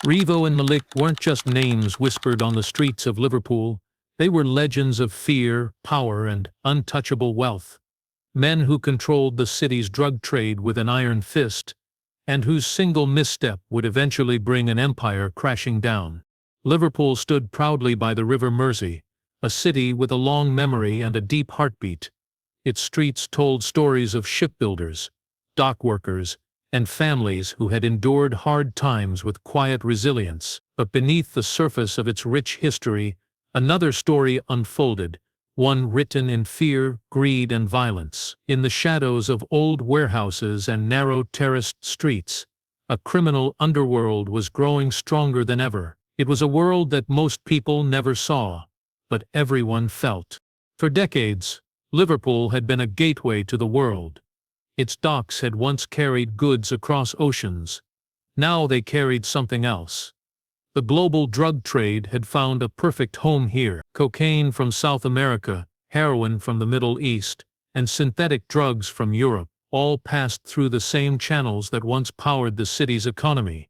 Reevo and Malik weren't just names whispered on the streets of Liverpool, they were legends of fear, power, and untouchable wealth. Men who controlled the city's drug trade with an iron fist, and whose single misstep would eventually bring an empire crashing down. Liverpool stood proudly by the River Mersey, a city with a long memory and a deep heartbeat. Its streets told stories of shipbuilders, dock workers, and families who had endured hard times with quiet resilience. But beneath the surface of its rich history, another story unfolded, one written in fear, greed, and violence. In the shadows of old warehouses and narrow terraced streets, a criminal underworld was growing stronger than ever. It was a world that most people never saw, but everyone felt. For decades, Liverpool had been a gateway to the world. Its docks had once carried goods across oceans. Now they carried something else. The global drug trade had found a perfect home here. Cocaine from South America, heroin from the Middle East, and synthetic drugs from Europe all passed through the same channels that once powered the city's economy.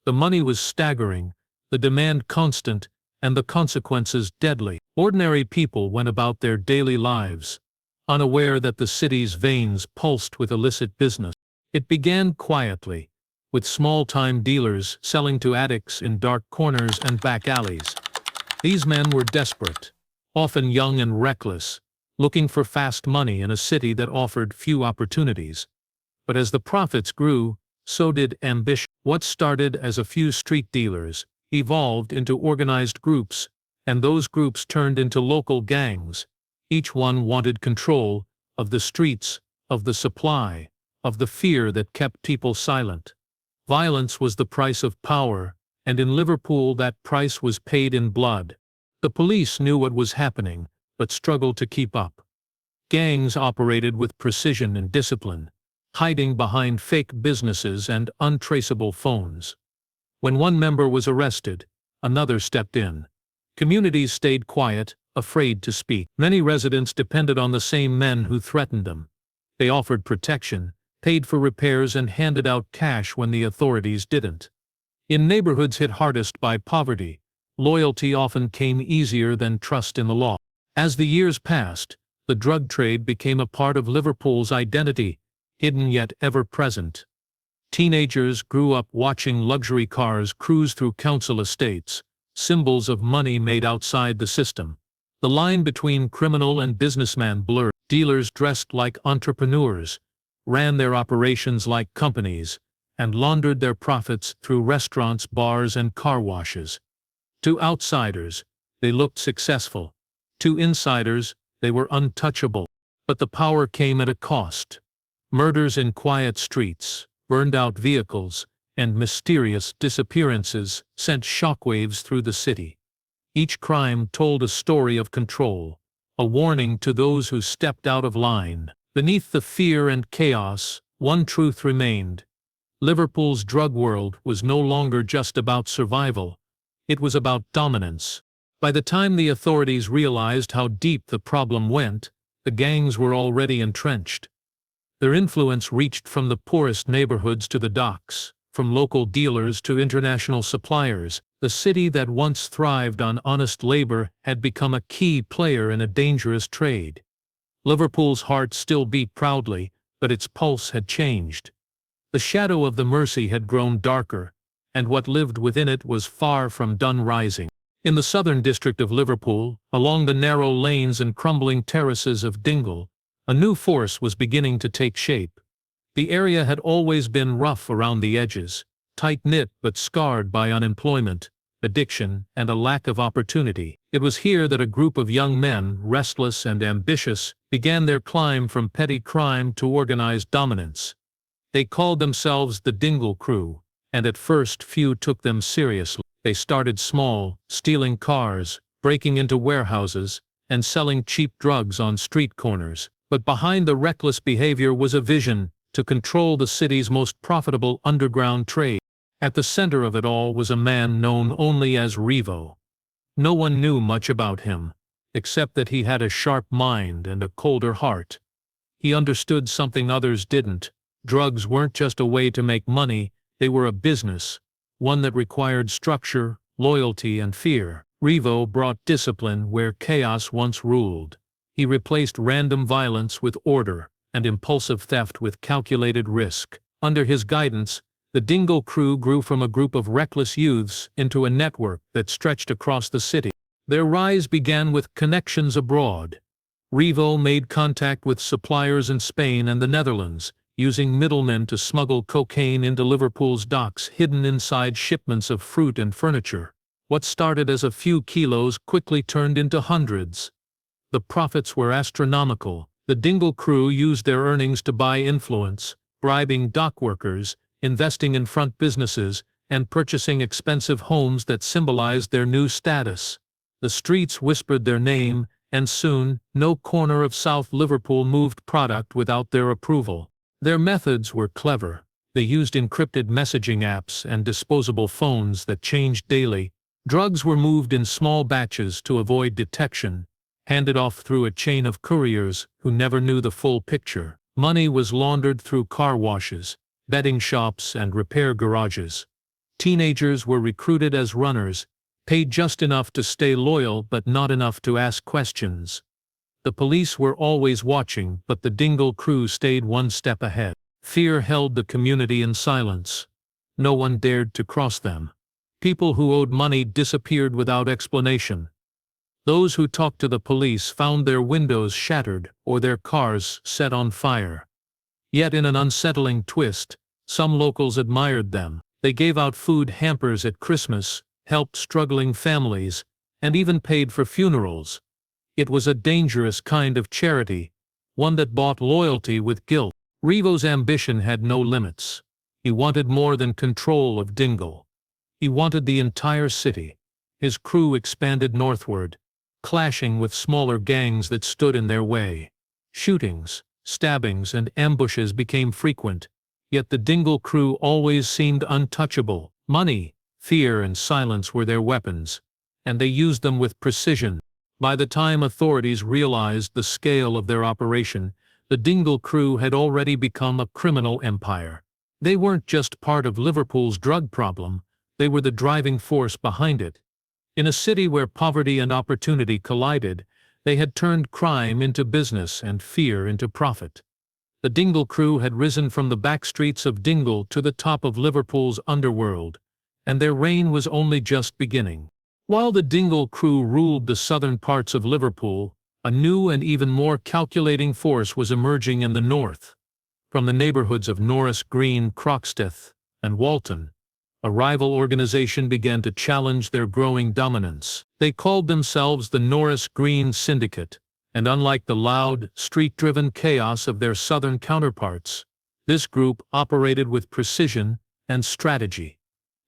The money was staggering, the demand constant, and the consequences deadly. Ordinary people went about their daily lives, unaware that the city's veins pulsed with illicit business. It began quietly, with small-time dealers selling to addicts in dark corners and back alleys. These men were desperate, often young and reckless, looking for fast money in a city that offered few opportunities. But as the profits grew, so did ambition. What started as a few street dealers evolved into organized groups, and those groups turned into local gangs. Each one wanted control of the streets, of the supply, of the fear that kept people silent. Violence was the price of power, and in Liverpool that price was paid in blood. The police knew what was happening, but struggled to keep up. Gangs operated with precision and discipline, hiding behind fake businesses and untraceable phones. When one member was arrested, another stepped in. Communities stayed quiet, afraid to speak. Many residents depended on the same men who threatened them. They offered protection, paid for repairs, and handed out cash when the authorities didn't. In neighborhoods hit hardest by poverty, loyalty often came easier than trust in the law. As the years passed, the drug trade became a part of Liverpool's identity, hidden yet ever present. Teenagers grew up watching luxury cars cruise through council estates, symbols of money made outside the system. The line between criminal and businessman blurred. Dealers dressed like entrepreneurs, ran their operations like companies, and laundered their profits through restaurants, bars, and car washes. To outsiders, they looked successful. To insiders, they were untouchable. But the power came at a cost. Murders in quiet streets, burned-out vehicles, and mysterious disappearances sent shockwaves through the city. Each crime told a story of control, a warning to those who stepped out of line. Beneath the fear and chaos, one truth remained. Liverpool's drug world was no longer just about survival. It was about dominance. By the time the authorities realized how deep the problem went, the gangs were already entrenched. Their influence reached from the poorest neighborhoods to the docks, from local dealers to international suppliers. The city that once thrived on honest labor had become a key player in a dangerous trade. Liverpool's heart still beat proudly, but its pulse had changed. The shadow of the Mersey had grown darker, and what lived within it was far from done rising. In the southern district of Liverpool, along the narrow lanes and crumbling terraces of Dingle, a new force was beginning to take shape. The area had always been rough around the edges, tight-knit but scarred by unemployment, addiction, and a lack of opportunity. It was here that a group of young men, restless and ambitious, began their climb from petty crime to organized dominance. They called themselves the Dingle Crew, and at first few took them seriously. They started small, stealing cars, breaking into warehouses, and selling cheap drugs on street corners. But behind the reckless behavior was a vision to control the city's most profitable underground trade. At the center of it all was a man known only as Reevo. No one knew much about him, except that he had a sharp mind and a colder heart. He understood something others didn't. Drugs weren't just a way to make money, they were a business, one that required structure, loyalty, and fear. Reevo brought discipline where chaos once ruled. He replaced random violence with order, and impulsive theft with calculated risk. Under his guidance, the Dingle Crew grew from a group of reckless youths into a network that stretched across the city. Their rise began with connections abroad. Reevo made contact with suppliers in Spain and the Netherlands, using middlemen to smuggle cocaine into Liverpool's docks hidden inside shipments of fruit and furniture. What started as a few kilos quickly turned into hundreds. The profits were astronomical. The Dingle Crew used their earnings to buy influence, bribing dock workers, investing in front businesses, and purchasing expensive homes that symbolized their new status. The streets whispered their name, and soon, no corner of South Liverpool moved product without their approval. Their methods were clever. They used encrypted messaging apps and disposable phones that changed daily. Drugs were moved in small batches to avoid detection, handed off through a chain of couriers who never knew the full picture. Money was laundered through car washes, betting shops, and repair garages. Teenagers were recruited as runners, paid just enough to stay loyal but not enough to ask questions. The police were always watching, but the Dingle Crew stayed one step ahead. Fear held the community in silence. No one dared to cross them. People who owed money disappeared without explanation. Those who talked to the police found their windows shattered or their cars set on fire. Yet in an unsettling twist, some locals admired them. They gave out food hampers at Christmas, helped struggling families, and even paid for funerals. It was a dangerous kind of charity, one that bought loyalty with guilt. Reevo's ambition had no limits. He wanted more than control of Dingle. He wanted the entire city. His crew expanded northward, clashing with smaller gangs that stood in their way. Shootings, stabbings, and ambushes became frequent, yet the Dingle Crew always seemed untouchable. Money, fear, and silence were their weapons, and they used them with precision. By the time authorities realized the scale of their operation, the Dingle Crew had already become a criminal empire. They weren't just part of Liverpool's drug problem, they were the driving force behind it. In a city where poverty and opportunity collided, they had turned crime into business and fear into profit. The Dingle Crew had risen from the back streets of Dingle to the top of Liverpool's Underworld, and their reign was only just beginning. While the Dingle Crew ruled the southern parts of Liverpool, a new and even more calculating force was emerging in the north. From the neighborhoods of Norris Green, Croxteth, and Walton, a rival organization began to challenge their growing dominance. They called themselves the Norris Green Syndicate, and unlike the loud, street-driven chaos of their southern counterparts, this group operated with precision and strategy.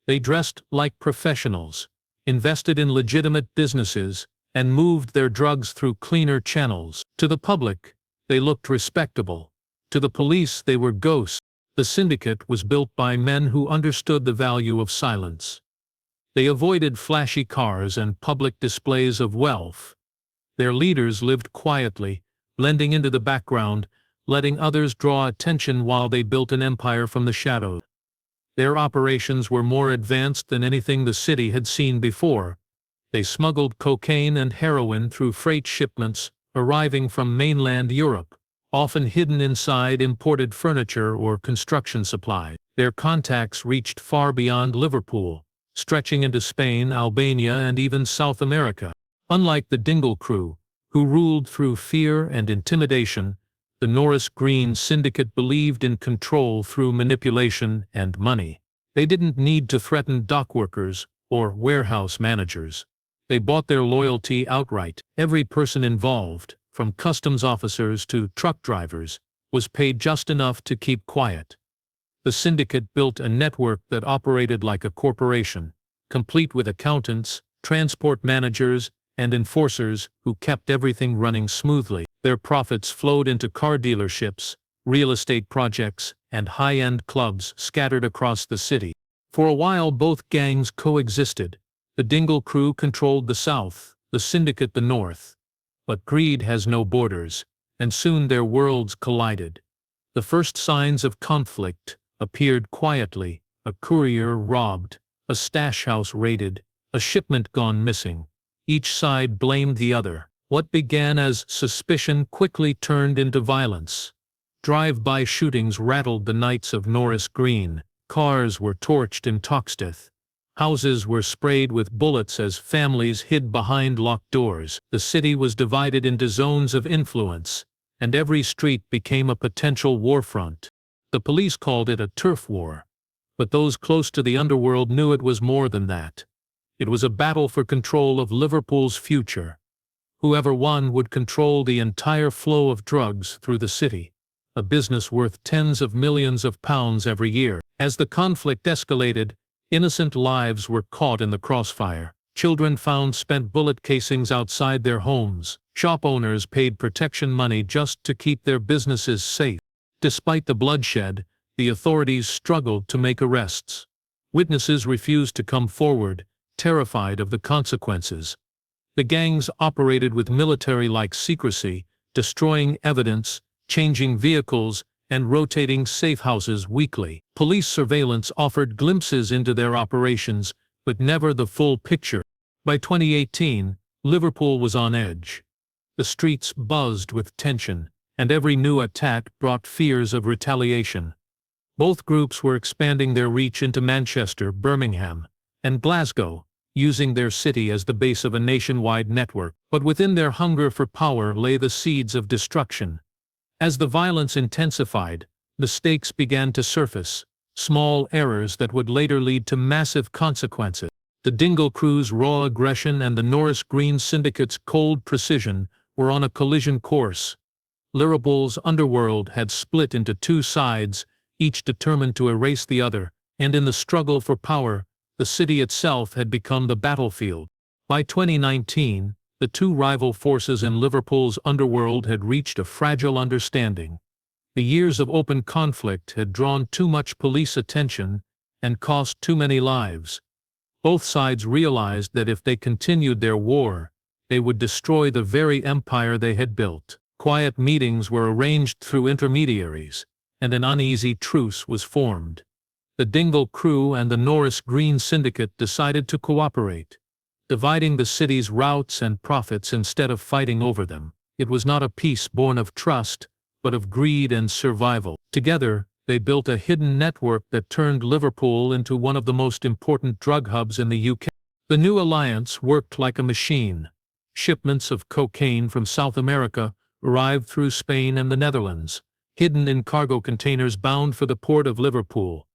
They dressed like professionals, invested in legitimate businesses, and moved their drugs through cleaner channels. To the public, they looked respectable. To the police, they were ghosts. The syndicate was built by men who understood the value of silence. They avoided flashy cars and public displays of wealth. Their leaders lived quietly, blending into the background, letting others draw attention while they built an empire from the shadows. Their operations were more advanced than anything the city had seen before. They smuggled cocaine and heroin through freight shipments arriving from mainland Europe, often hidden inside imported furniture or construction supplies. Their contacts reached far beyond Liverpool, stretching into Spain, Albania, and even South America. Unlike the Dingle Crew, who ruled through fear and intimidation, the Norris Green Syndicate believed in control through manipulation and money. They didn't need to threaten dock workers or warehouse managers. They bought their loyalty outright. Every person involved, from customs officers to truck drivers, was paid just enough to keep quiet. The syndicate built a network that operated like a corporation, complete with accountants, transport managers, and enforcers who kept everything running smoothly. Their profits flowed into car dealerships, real estate projects, and high-end clubs scattered across the city. For a while both gangs coexisted. The Dingle Crew controlled the south, the syndicate the north. But greed has no borders, and soon their worlds collided. The first signs of conflict appeared quietly: a courier robbed, a stash house raided, a shipment gone missing. Each side blamed the other. What began as suspicion quickly turned into violence. Drive-by shootings rattled the nights of Norris Green. Cars were torched in Toxteth. Houses were sprayed with bullets as families hid behind locked doors. The city was divided into zones of influence, and every street became a potential war front. The police called it a turf war, but those close to the underworld knew it was more than that. It was a battle for control of Liverpool's future. Whoever won would control the entire flow of drugs through the city, a business worth tens of millions of pounds every year. As the conflict escalated, innocent lives were caught in the crossfire. Children found spent bullet casings outside their homes. Shop owners paid protection money just to keep their businesses safe. Despite the bloodshed, the authorities struggled to make arrests. Witnesses refused to come forward, terrified of the consequences. The gangs operated with military-like secrecy, destroying evidence, changing vehicles, and rotating safe houses weekly. Police surveillance offered glimpses into their operations, but never the full picture. By 2018, Liverpool was on edge. The streets buzzed with tension, and every new attack brought fears of retaliation. Both groups were expanding their reach into Manchester, Birmingham, and Glasgow, using their city as the base of a nationwide network. But within their hunger for power lay the seeds of destruction. As the violence intensified, mistakes began to surface, small errors that would later lead to massive consequences. The Dingle Crew's raw aggression and the Norris Green Syndicate's cold precision were on a collision course. Liverpool's underworld had split into two sides, each determined to erase the other, and in the struggle for power, the city itself had become the battlefield. By 2019, the two rival forces in Liverpool's underworld had reached a fragile understanding. The years of open conflict had drawn too much police attention and cost too many lives. Both sides realized that if they continued their war, they would destroy the very empire they had built. Quiet meetings were arranged through intermediaries, and an uneasy truce was formed. The Dingle Crew and the Norris Green Syndicate decided to cooperate, dividing the city's routes and profits instead of fighting over them. It was not a peace born of trust, but of greed and survival. Together, they built a hidden network that turned Liverpool into one of the most important drug hubs in the UK. The new alliance worked like a machine. Shipments of cocaine from South America arrived through Spain and the Netherlands, hidden in cargo containers bound for the port of Liverpool.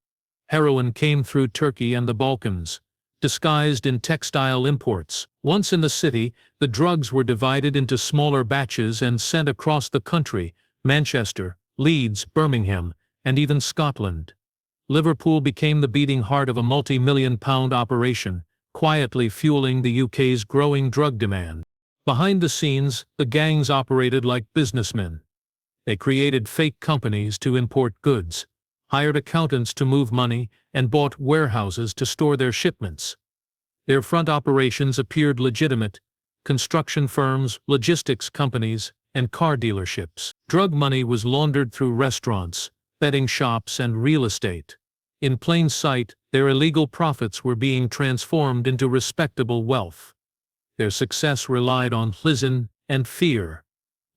Heroin came through Turkey and the Balkans, disguised in textile imports. Once in the city, the drugs were divided into smaller batches and sent across the country: Manchester, Leeds, Birmingham, and even Scotland. Liverpool became the beating heart of a multi-million-pound operation, quietly fueling the UK's growing drug demand. Behind the scenes, the gangs operated like businessmen. They created fake companies to import goods, hired accountants to move money, and bought warehouses to store their shipments. Their front operations appeared legitimate: construction firms, logistics companies, and car dealerships. Drug money was laundered through restaurants, betting shops, and real estate. In plain sight, their illegal profits were being transformed into respectable wealth. Their success relied on poison and fear.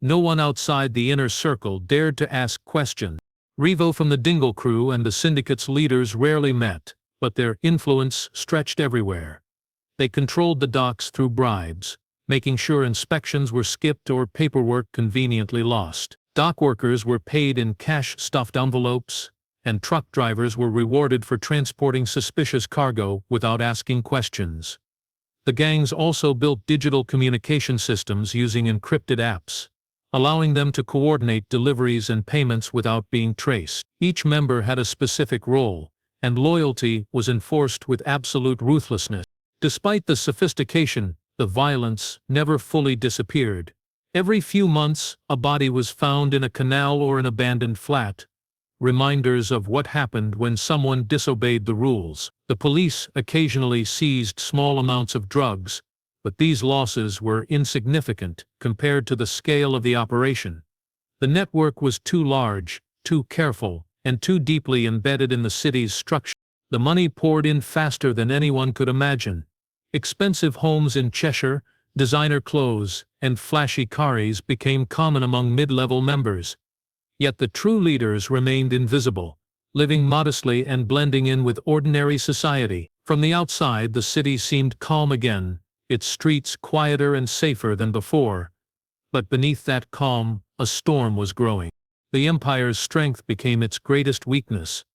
No one outside the inner circle dared to ask questions. Reevo from the Dingle Crew and the syndicate's leaders rarely met, but their influence stretched everywhere. They controlled the docks through bribes, making sure inspections were skipped or paperwork conveniently lost. Dock workers were paid in cash-stuffed envelopes, and truck drivers were rewarded for transporting suspicious cargo without asking questions. The gangs also built digital communication systems using encrypted apps, allowing them to coordinate deliveries and payments without being traced. Each member had a specific role, and loyalty was enforced with absolute ruthlessness. Despite the sophistication, the violence never fully disappeared. Every few months, a body was found in a canal or an abandoned flat, reminders of what happened when someone disobeyed the rules. The police occasionally seized small amounts of drugs, but these losses were insignificant compared to the scale of the operation. The network was too large, too careful, and too deeply embedded in the city's structure. The money poured in faster than anyone could imagine. Expensive homes in Cheshire, designer clothes, and flashy cars became common among mid-level members. Yet the true leaders remained invisible, living modestly and blending in with ordinary society. From the outside, the city seemed calm again, its streets quieter and safer than before. But beneath that calm, a storm was growing. The empire's strength became its greatest weakness.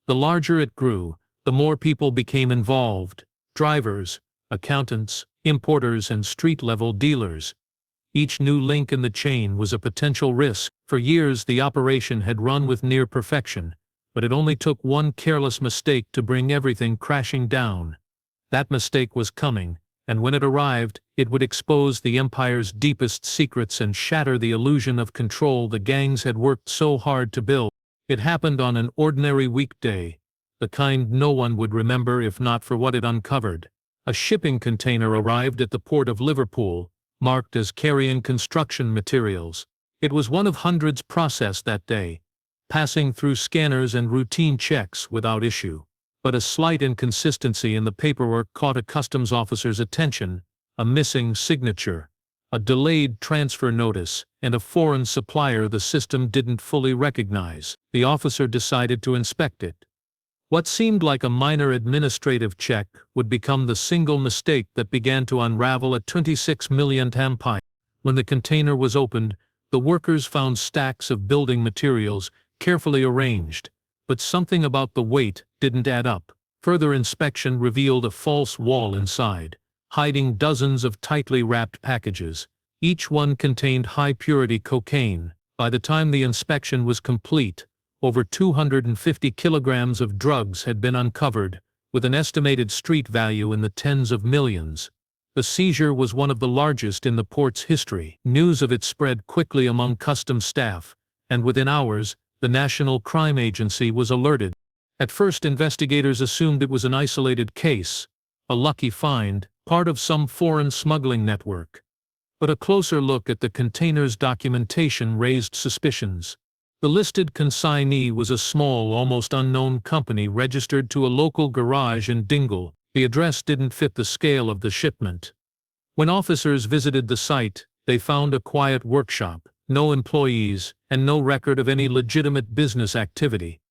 The larger it grew, the more people became involved: drivers, accountants, importers, and street-level dealers. Each new link in the chain was a potential risk. For years the operation had run with near perfection, but it only took one careless mistake to bring everything crashing down. That mistake was coming, and when it arrived, it would expose the empire's deepest secrets and shatter the illusion of control the gangs had worked so hard to build. It happened on an ordinary weekday, the kind no one would remember if not for what it uncovered. A shipping container arrived at the port of Liverpool, marked as carrying construction materials. It was one of hundreds processed that day, passing through scanners and routine checks without issue. But a slight inconsistency in the paperwork caught a customs officer's attention: a missing signature, a delayed transfer notice, and a foreign supplier the system didn't fully recognize. The officer decided to inspect it. What seemed like a minor administrative check would become the single mistake that began to unravel a 26 million empire. When the container was opened, the workers found stacks of building materials, carefully arranged, but something about the weight didn't add up. Further inspection revealed a false wall inside, hiding dozens of tightly wrapped packages. Each one contained high-purity cocaine. By the time the inspection was complete, over 250 kilograms of drugs had been uncovered, with an estimated street value in the tens of millions. The seizure was one of the largest in the port's history. News of it spread quickly among customs staff, and within hours, the National Crime Agency was alerted. At first, investigators assumed it was an isolated case, a lucky find, part of some foreign smuggling network. But a closer look at the container's documentation raised suspicions. The listed consignee was a small, almost unknown company registered to a local garage in Dingle. The address didn't fit the scale of the shipment. When officers visited the site, they found a quiet workshop, no employees, and no record of any legitimate business activity.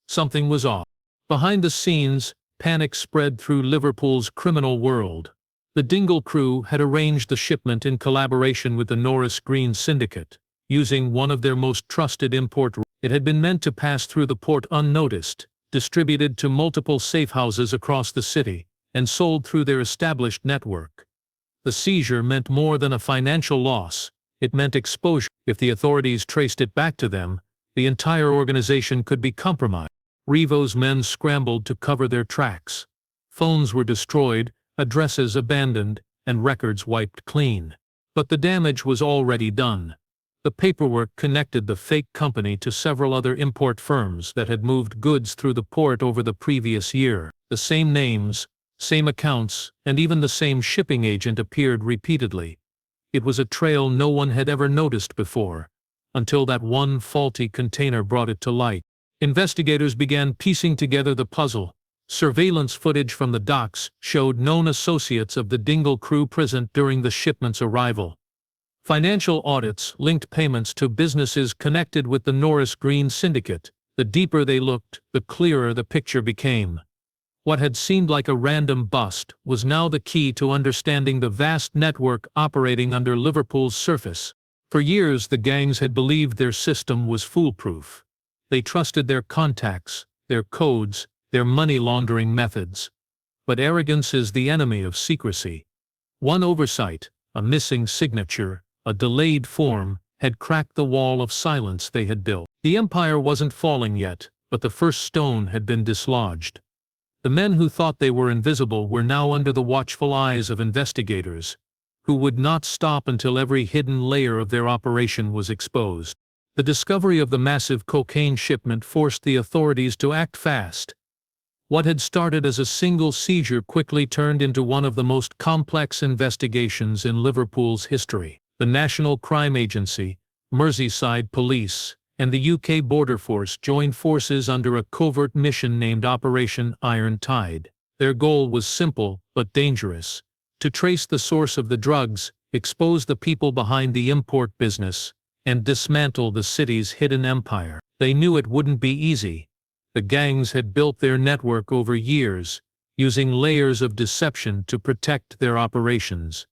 Something was off. Behind the scenes, panic spread through Liverpool's criminal world. The Dingle Crew had arranged the shipment in collaboration with the Norris Green Syndicate, using one of their most trusted import routes. It had been meant to pass through the port unnoticed, distributed to multiple safe houses across the city, and sold through their established network. The seizure meant more than a financial loss. It meant exposure. If the authorities traced it back to them, the entire organization could be compromised. Reevo's men scrambled to cover their tracks. Phones were destroyed, addresses abandoned, and records wiped clean. But the damage was already done. The paperwork connected the fake company to several other import firms that had moved goods through the port over the previous year. The same names, same accounts, and even the same shipping agent appeared repeatedly. It was a trail no one had ever noticed before, until that one faulty container brought it to light. Investigators began piecing together the puzzle. Surveillance footage from the docks showed known associates of the Dingle Crew present during the shipment's arrival. Financial audits linked payments to businesses connected with the Norris Green Syndicate. The deeper they looked, the clearer the picture became. What had seemed like a random bust was now the key to understanding the vast network operating under Liverpool's surface. For years the gangs had believed their system was foolproof. They trusted their contacts, their codes, their money laundering methods. But arrogance is the enemy of secrecy. One oversight, a missing signature, a delayed form, had cracked the wall of silence they had built. The empire wasn't falling yet, but the first stone had been dislodged. The men who thought they were invisible were now under the watchful eyes of investigators, who would not stop until every hidden layer of their operation was exposed. The discovery of the massive cocaine shipment forced the authorities to act fast. What had started as a single seizure quickly turned into one of the most complex investigations in Liverpool's history. The National Crime Agency, Merseyside Police, and the UK Border Force joined forces under a covert mission named Operation Iron Tide. Their goal was simple but dangerous: to trace the source of the drugs, expose the people behind the import business, and dismantle the city's hidden empire. They knew it wouldn't be easy. The gangs had built their network over years, using layers of deception to protect their operations.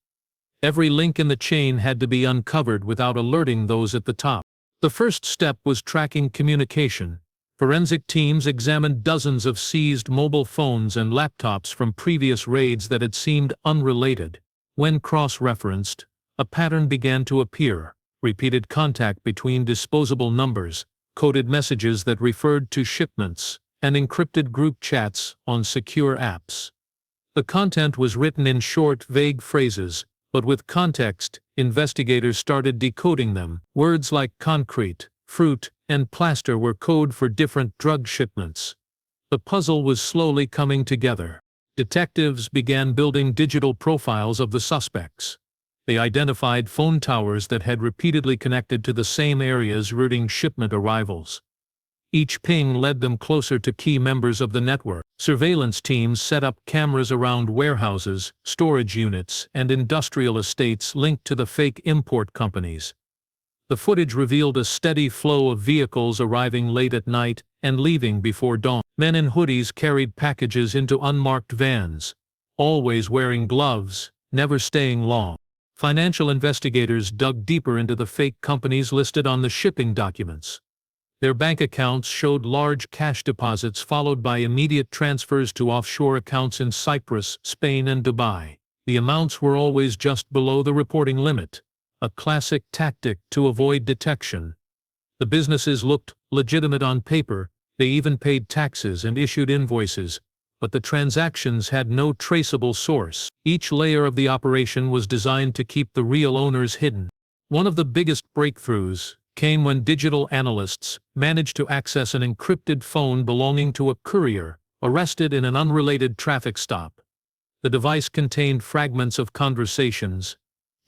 Every link in the chain had to be uncovered without alerting those at the top. The first step was tracking communication. Forensic teams examined dozens of seized mobile phones and laptops from previous raids that had seemed unrelated. When cross-referenced, a pattern began to appear: repeated contact between disposable numbers, coded messages that referred to shipments, and encrypted group chats on secure apps. The content was written in short, vague phrases, but with context, investigators started decoding them. Words like concrete, fruit, and plaster were code for different drug shipments. The puzzle was slowly coming together. Detectives began building digital profiles of the suspects. They identified phone towers that had repeatedly connected to the same areas routing shipment arrivals. Each ping led them closer to key members of the network. Surveillance teams set up cameras around warehouses, storage units, and industrial estates linked to the fake import companies. The footage revealed a steady flow of vehicles arriving late at night and leaving before dawn. Men in hoodies carried packages into unmarked vans, always wearing gloves, never staying long. Financial investigators dug deeper into the fake companies listed on the shipping documents. Their bank accounts showed large cash deposits followed by immediate transfers to offshore accounts in Cyprus, Spain, and Dubai. The amounts were always just below the reporting limit, a classic tactic to avoid detection. The businesses looked legitimate on paper, they even paid taxes and issued invoices, but the transactions had no traceable source. Each layer of the operation was designed to keep the real owners hidden. One of the biggest breakthroughs came when digital analysts managed to access an encrypted phone belonging to a courier, arrested in an unrelated traffic stop. The device contained fragments of conversations,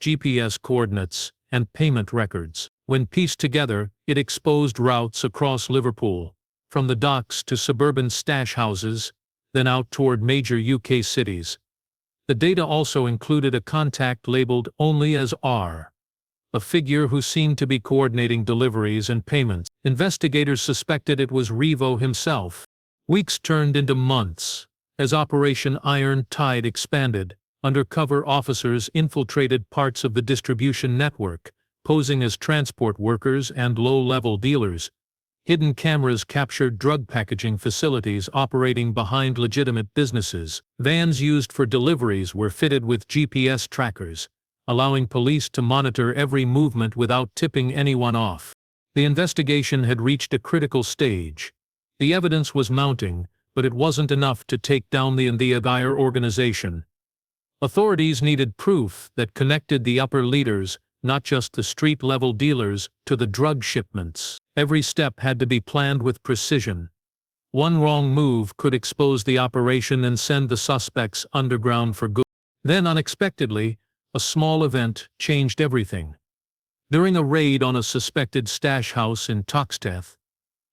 GPS coordinates, and payment records. When pieced together, it exposed routes across Liverpool, from the docks to suburban stash houses, then out toward major UK cities. The data also included a contact labeled only as R, a figure who seemed to be coordinating deliveries and payments. Investigators suspected it was Reevo himself. Weeks turned into months. As Operation Iron Tide expanded, undercover officers infiltrated parts of the distribution network, posing as transport workers and low-level dealers. Hidden cameras captured drug packaging facilities operating behind legitimate businesses. Vans used for deliveries were fitted with GPS trackers, allowing police to monitor every movement without tipping anyone off. The investigation had reached a critical stage. The evidence was mounting, but it wasn't enough to take down the entire organization. Authorities needed proof that connected the upper leaders, not just the street-level dealers, to the drug shipments. Every step had to be planned with precision. One wrong move could expose the operation and send the suspects underground for good. Then, unexpectedly, a small event changed everything. During a raid on a suspected stash house in Toxteth,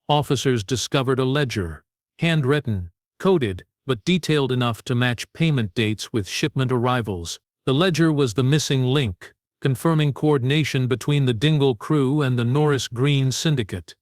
officers discovered a ledger, handwritten, coded, but detailed enough to match payment dates with shipment arrivals. The ledger was the missing link, confirming coordination between the Dingle Crew and the Norris Green Syndicate.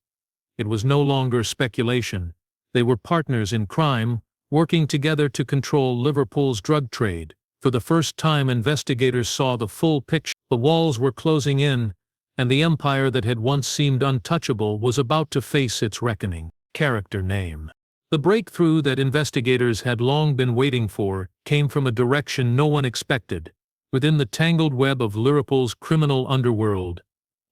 It was no longer speculation. They were partners in crime, working together to control Liverpool's drug trade. For the first time, investigators saw the full picture. The walls were closing in, and the empire that had once seemed untouchable was about to face its reckoning. Character name. The breakthrough that investigators had long been waiting for came from a direction no one expected. Within the tangled web of Liverpool's criminal underworld,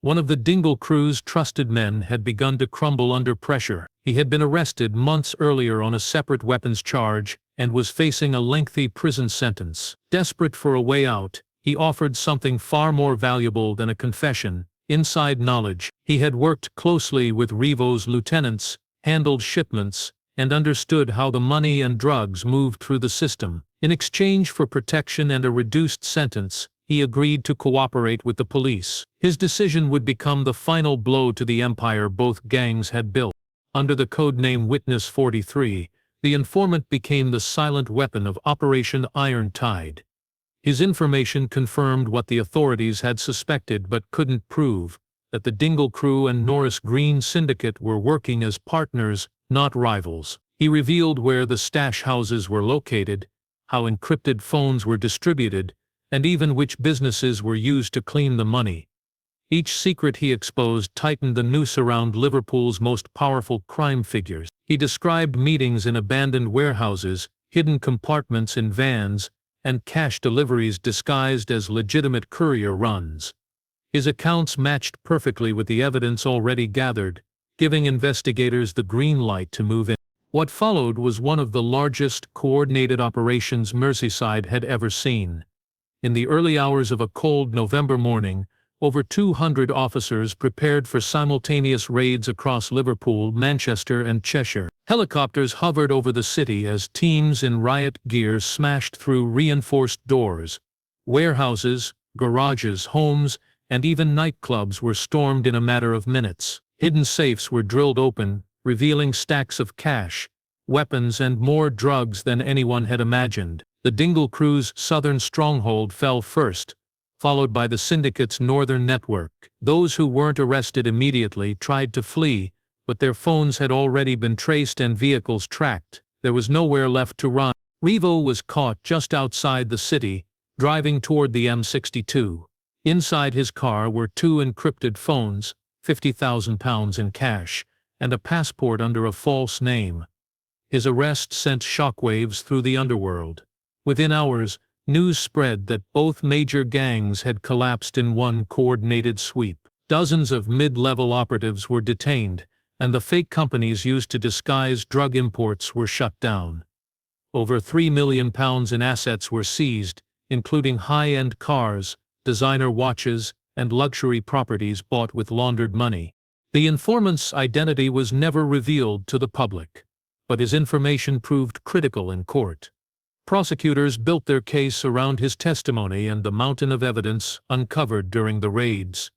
one of the Dingle Crew's trusted men had begun to crumble under pressure. He had been arrested months earlier on a separate weapons charge and was facing a lengthy prison sentence. Desperate for a way out, he offered something far more valuable than a confession: inside knowledge. He had worked closely with Reevo's lieutenants, handled shipments, and understood how the money and drugs moved through the system. In exchange for protection and a reduced sentence, he agreed to cooperate with the police. His decision would become the final blow to the empire both gangs had built. Under the codename Witness 43, the informant became the silent weapon of Operation Iron Tide. His information confirmed what the authorities had suspected but couldn't prove, that the Dingle Crew and Norris Green Syndicate were working as partners, not rivals. He revealed where the stash houses were located, how encrypted phones were distributed, and even which businesses were used to clean the money. Each secret he exposed tightened the noose around Liverpool's most powerful crime figures. He described meetings in abandoned warehouses, hidden compartments in vans, and cash deliveries disguised as legitimate courier runs. His accounts matched perfectly with the evidence already gathered, giving investigators the green light to move in. What followed was one of the largest coordinated operations Merseyside had ever seen. In the early hours of a cold November morning, over 200 officers prepared for simultaneous raids across Liverpool, Manchester, and Cheshire. Helicopters hovered over the city as teams in riot gear smashed through reinforced doors. Warehouses, garages, homes, and even nightclubs were stormed in a matter of minutes. Hidden safes were drilled open, revealing stacks of cash, weapons, and more drugs than anyone had imagined. The Dingle Crew's southern stronghold fell first, followed by the syndicate's northern network. Those who weren't arrested immediately tried to flee, but their phones had already been traced and vehicles tracked. There was nowhere left to run. Reevo was caught just outside the city, driving toward the M62. Inside his car were 2 encrypted phones, £50,000 in cash, and a passport under a false name. His arrest sent shockwaves through the underworld. Within hours, news spread that both major gangs had collapsed in one coordinated sweep. Dozens of mid-level operatives were detained, and the fake companies used to disguise drug imports were shut down. Over £3 million in assets were seized, including high-end cars, designer watches, and luxury properties bought with laundered money. The informant's identity was never revealed to the public, but his information proved critical in court. Prosecutors built their case around his testimony and the mountain of evidence uncovered during the raids.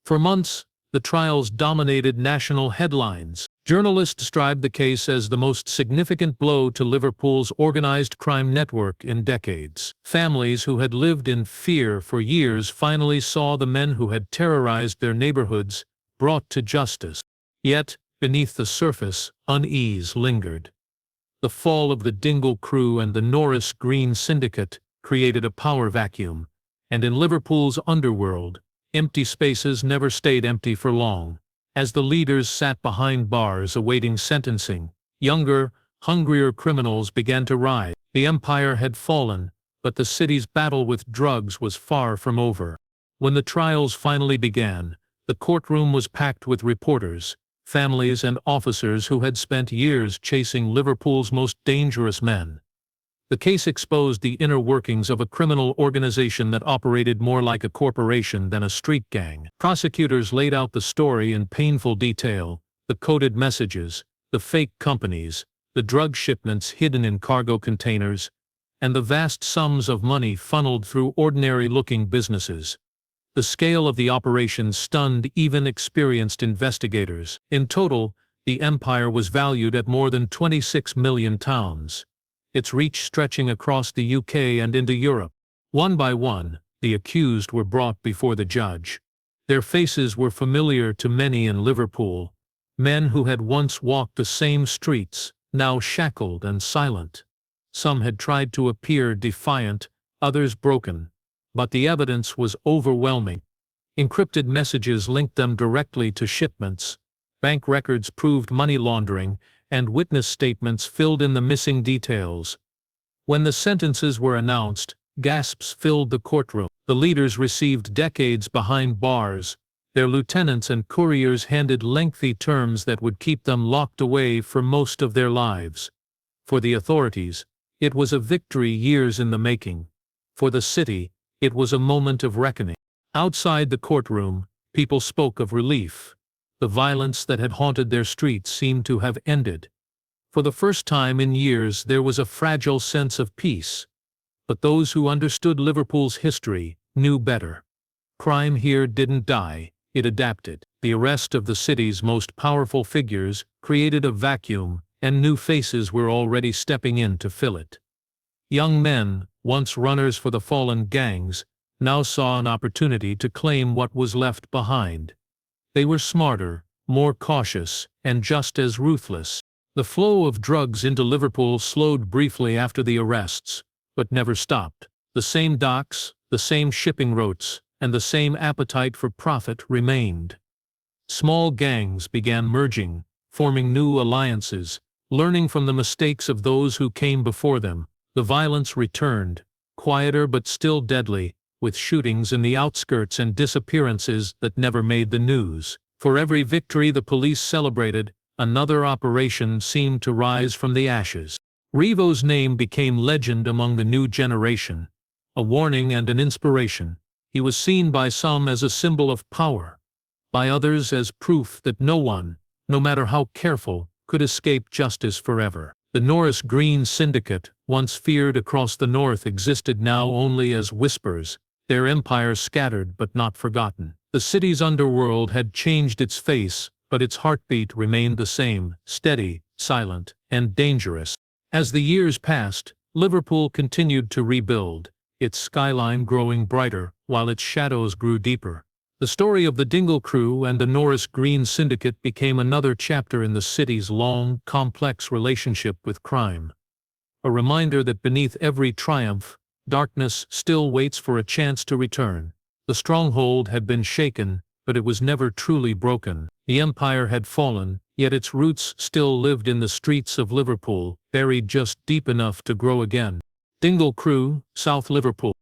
For months, the trials dominated national headlines. Journalists described the case as the most significant blow to Liverpool's organized crime network in decades. Families who had lived in fear for years finally saw the men who had terrorized their neighborhoods brought to justice. Yet, beneath the surface, unease lingered. The fall of the Dingle Crew and the Norris Green Syndicate created a power vacuum, and in Liverpool's underworld, empty spaces never stayed empty for long. As the leaders sat behind bars awaiting sentencing, younger, hungrier criminals began to rise. The empire had fallen, but the city's battle with drugs was far from over. When the trials finally began, the courtroom was packed with reporters, families, and officers who had spent years chasing Liverpool's most dangerous men. The case exposed the inner workings of a criminal organization that operated more like a corporation than a street gang. Prosecutors laid out the story in painful detail: the coded messages, the fake companies, the drug shipments hidden in cargo containers, and the vast sums of money funneled through ordinary-looking businesses. The scale of the operation stunned even experienced investigators. In total, the empire was valued at more than £26 million. Its reach stretching across the UK and into Europe. One by one, the accused were brought before the judge. Their faces were familiar to many in Liverpool, men who had once walked the same streets, now shackled and silent. Some had tried to appear defiant, others broken, but the evidence was overwhelming. Encrypted messages linked them directly to shipments, bank records proved money laundering, and witness statements filled in the missing details. When the sentences were announced, gasps filled the courtroom. The leaders received decades behind bars. Their lieutenants and couriers handed lengthy terms that would keep them locked away for most of their lives. For the authorities, it was a victory years in the making. For the city, it was a moment of reckoning. Outside the courtroom, people spoke of relief. The violence that had haunted their streets seemed to have ended. For the first time in years there was a fragile sense of peace. But those who understood Liverpool's history knew better. Crime here didn't die, it adapted. The arrest of the city's most powerful figures created a vacuum, and new faces were already stepping in to fill it. Young men, once runners for the fallen gangs, now saw an opportunity to claim what was left behind. They were smarter, more cautious, and just as ruthless. The flow of drugs into Liverpool slowed briefly after the arrests, but never stopped. The same docks, the same shipping routes, and the same appetite for profit remained. Small gangs began merging, forming new alliances, learning from the mistakes of those who came before them. The violence returned, quieter but still deadly, with shootings in the outskirts and disappearances that never made the news. For every victory the police celebrated, another operation seemed to rise from the ashes. Reevo's name became legend among the new generation, a warning and an inspiration. He was seen by some as a symbol of power, by others as proof that no one, no matter how careful, could escape justice forever. The Norris Green Syndicate, once feared across the north, existed now only as whispers, their empire scattered but not forgotten. The city's underworld had changed its face, but its heartbeat remained the same, steady, silent, and dangerous. As the years passed, Liverpool continued to rebuild, its skyline growing brighter, while its shadows grew deeper. The story of the Dingle Crew and the Norris Green Syndicate became another chapter in the city's long, complex relationship with crime. A reminder that beneath every triumph, darkness still waits for a chance to return. The stronghold had been shaken, but it was never truly broken. The empire had fallen, yet its roots still lived in the streets of Liverpool, buried just deep enough to grow again. Dingle Crew, South Liverpool.